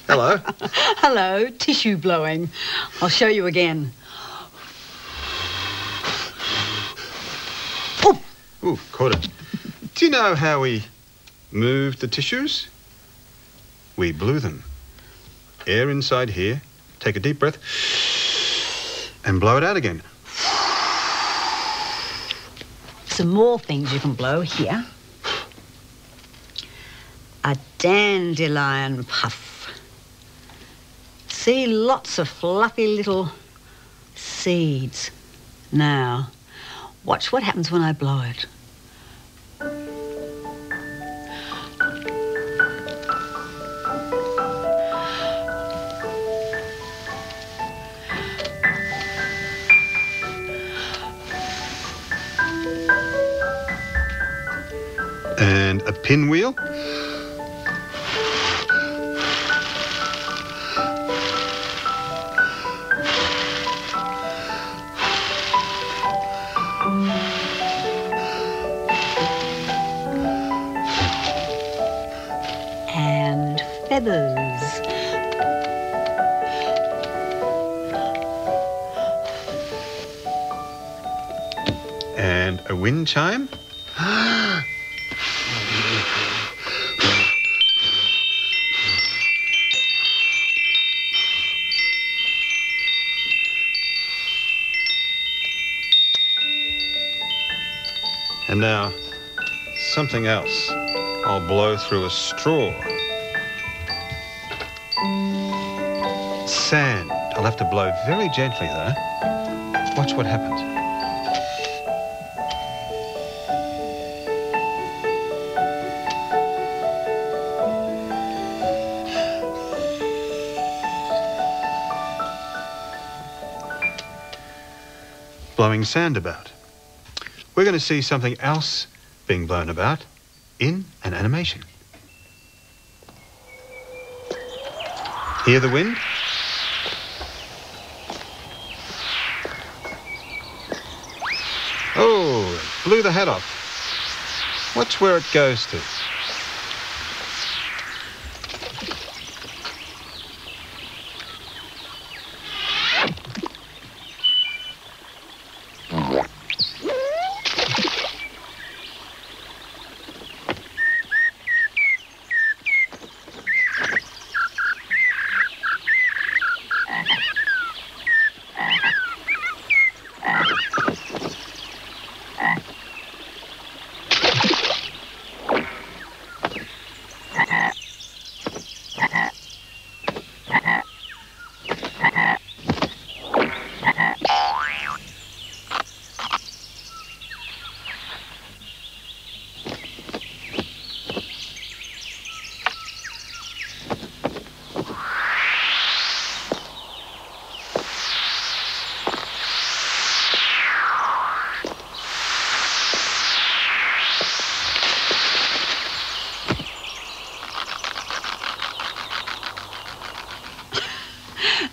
Hello. Hello, tissue blowing. I'll show you again. Oh! Ooh, caught it. Do you know how we moved the tissues? We blew them. Air inside here. Take a deep breath. And blow it out again. Some more things you can blow here. A dandelion puff. See, lots of fluffy little seeds. Now, watch what happens when I blow it. And a pinwheel. And feathers. And a wind chime. And now, something else. I'll blow through a straw. Sand. I'll have to blow very gently, though. Watch what happens. Blowing sand about. We're going to see something else being blown about in an animation. Hear the wind? Oh, it blew the hat off. Watch where it goes to.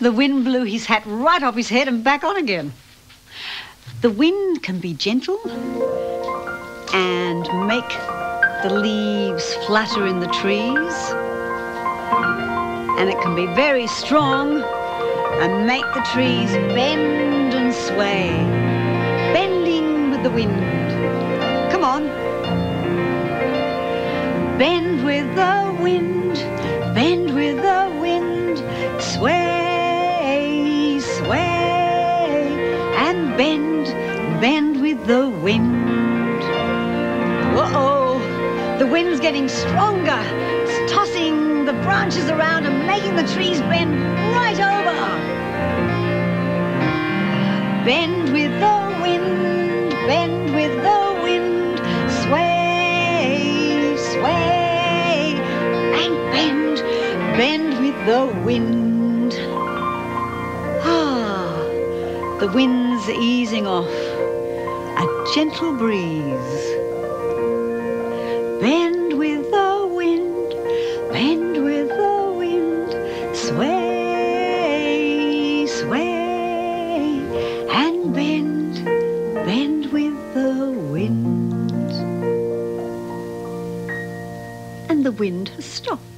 The wind blew his hat right off his head and back on again. The wind can be gentle and make the leaves flutter in the trees. And it can be very strong and make the trees bend and sway, bending with the wind. Come on. Bend with the wind, bend with the wind, sway. And bend with the wind. Uh-oh, the wind's getting stronger. It's tossing the branches around and making the trees bend right over. Bend with the wind, bend with the wind, sway, sway, and bend with the wind. The wind's easing off, a gentle breeze. Bend with the wind, bend with the wind, sway, sway, and bend with the wind. and the wind has stopped.